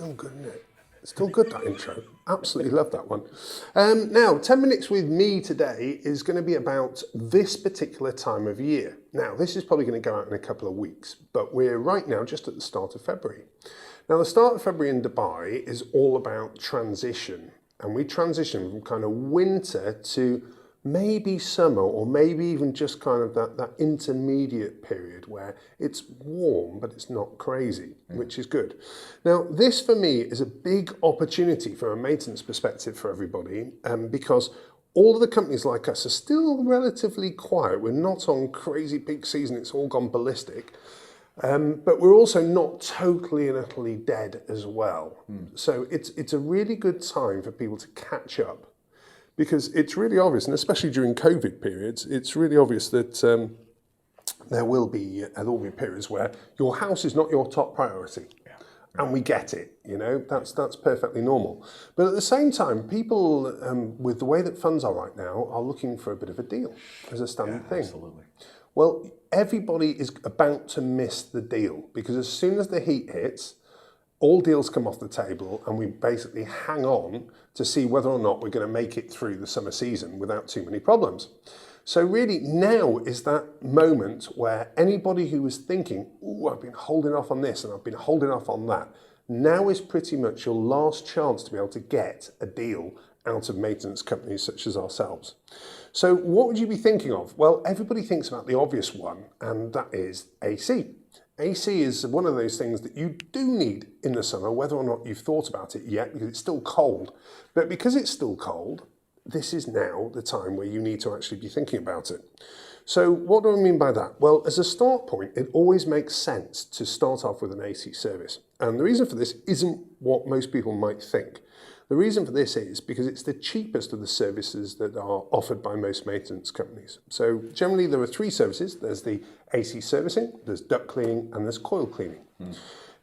still good, isn't it? Still good, that intro. Absolutely love that one. Now, 10 minutes with me today is going to be about this particular time of year. Now, this is probably going to go out in a couple of weeks, but we're right now just at the start of February. Now, the start of February in Dubai is all about transition, and we transition from kind of winter to maybe summer, or maybe even just kind of that intermediate period where it's warm but it's not crazy, which is good. Now, this for me is a big opportunity from a maintenance perspective for everybody, because all of the companies like us are still relatively quiet. We're not on crazy peak season, it's all gone ballistic. But we're also not totally and utterly dead as well. So it's a really good time for people to catch up, because it's really obvious, and especially during COVID periods, it's really obvious that there will be periods where your house is not your top priority. And we get it, that's perfectly normal. But at the same time, people, with the way that funds are right now, are looking for a bit of a deal as a standard thing. Absolutely. Well, everybody is about to miss the deal, because as soon as the heat hits, all deals come off the table and we basically hang on to see whether or not we're going to make it through the summer season without too many problems. So really now is that moment where anybody who was thinking, "Ooh, I've been holding off on this and I've been holding off on that," now is pretty much your last chance to be able to get a deal out of maintenance companies such as ourselves. So what would you be thinking of? Well, everybody thinks about the obvious one, and that is AC. AC is one of those things that you do need in the summer, whether or not you've thought about it yet, because it's still cold. But because it's still cold, this is now the time where you need to actually be thinking about it. So what do I mean by that? Well, as a start point, it always makes sense to start off with an AC service. And the reason for this isn't what most people might think. The reason for this is because it's the cheapest of the services that are offered by most maintenance companies. So generally there are three services. There's the AC servicing, there's duct cleaning, and there's coil cleaning.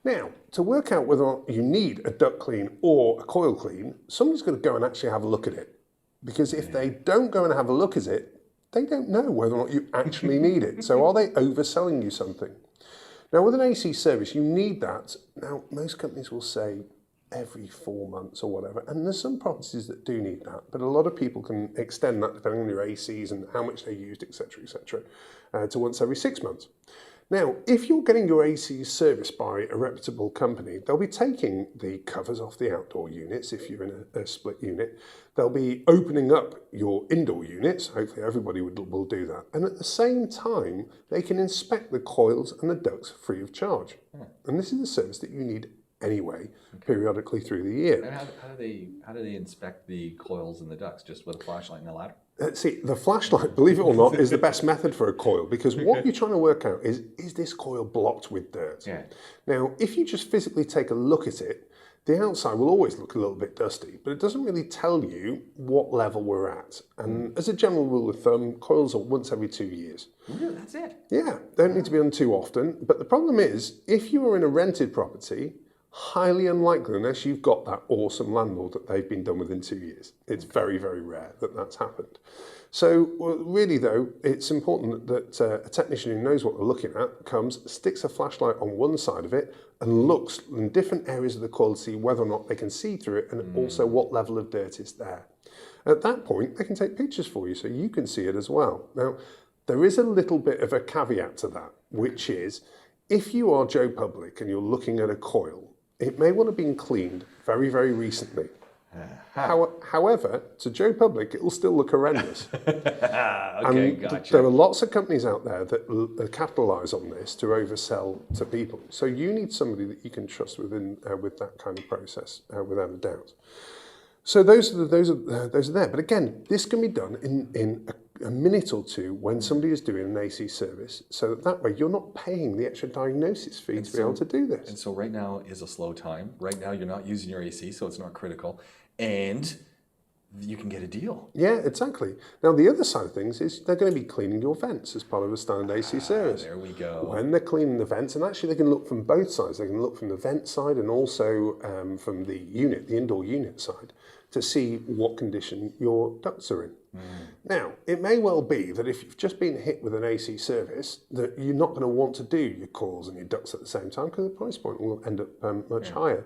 Now, to work out whether or not you need a duct clean or a coil clean, somebody's got to go and actually have a look at it. Because if they don't go and have a look at it, they don't know whether or not you actually need it. So are they overselling you something? Now, with an AC service, you need that. Now, most companies will say every 4 months or whatever, and there's some properties that do need that, but a lot of people can extend that depending on your ACs and how much they used, etc., to once every 6 months. Now, if you're getting your AC serviced by a reputable company, they'll be taking the covers off the outdoor units if you're in a split unit. They'll be opening up your indoor units. Hopefully everybody will do that. And at the same time, they can inspect the coils and the ducts free of charge. And this is a service that you need anyway, periodically through the year. And how do they inspect the coils and the ducts? Just with a flashlight and a ladder? See, the flashlight, believe it or not, is the best method for a coil, because what you're trying to work out is this coil blocked with dirt? Yeah. Now, if you just physically take a look at it, the outside will always look a little bit dusty, but it doesn't really tell you what level we're at. And as a general rule of thumb, coils are once every 2 years. Really? That's it? Yeah, don't need to be done too often. But the problem is, if you are in a rented property, highly unlikely unless you've got that awesome landlord that they've been done within 2 years. It's very, very rare that that's happened. So really though, it's important that a technician who knows what they're looking at comes, sticks a flashlight on one side of it and looks in different areas of the coil to see whether or not they can see through it and also what level of dirt is there. At that point, they can take pictures for you so you can see it as well. Now, there is a little bit of a caveat to that, which is if you are Joe Public and you're looking at a coil, it may well have been cleaned very, very recently. However, to Joe Public, it will still look horrendous. Okay, gotcha. There are lots of companies out there that capitalise on this to oversell to people. So you need somebody that you can trust with that kind of process, without a doubt. So those are there. But again, this can be done in a minute or two when somebody is doing an AC service, so that way you're not paying the extra diagnosis fee to be able to do this. And so right now is a slow time. Right now you're not using your AC, so it's not critical. And you can get a deal. Yeah, exactly. Now the other side of things is they're going to be cleaning your vents as part of a standard AC service. There we go. When they're cleaning the vents, and actually they can look from both sides. They can look from the vent side and also from the unit, the indoor unit side, to see what condition your ducts are in. Now, it may well be that if you've just been hit with an AC service, that you're not going to want to do your coils and your ducts at the same time because the price point will end up much higher.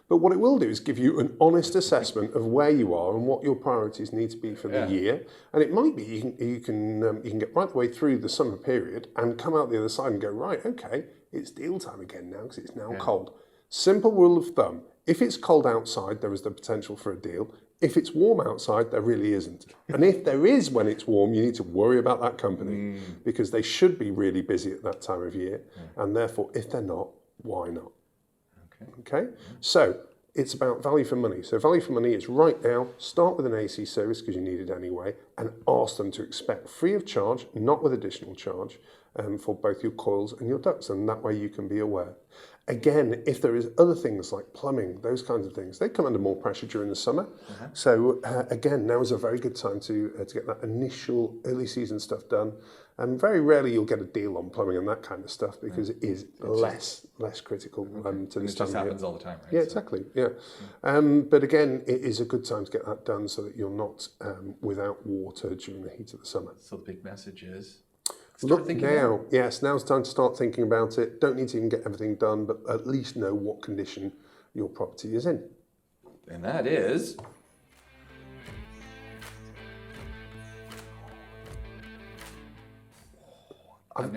But what it will do is give you an honest assessment of where you are and what your priorities need to be for the year. And it might be you can get right the way through the summer period and come out the other side and go, right, okay, it's deal time again now because it's now cold. Simple rule of thumb: if it's cold outside, there is the potential for a deal. If it's warm outside, there really isn't. And if there is when it's warm, you need to worry about that company because they should be really busy at that time of year. And therefore, if they're not, why not? Okay? So it's about value for money. So value for money is right now, start with an AC service because you need it anyway, and ask them to expect free of charge, not with additional charge, for both your coils and your ducts. And that way you can be aware. Again, if there is other things like plumbing, those kinds of things, they come under more pressure during the summer. So again, now is a very good time to get that initial early season stuff done. And very rarely you'll get a deal on plumbing and that kind of stuff because it is less critical to the It just standard. happens all the time, right? Yeah, exactly. Yeah, but again, it is a good time to get that done so that you're not without water during the heat of the summer. So the big message is, Look now. Yes, now's time to start thinking about it. Don't need to even get everything done, but at least know what condition your property is in. And that is... I'm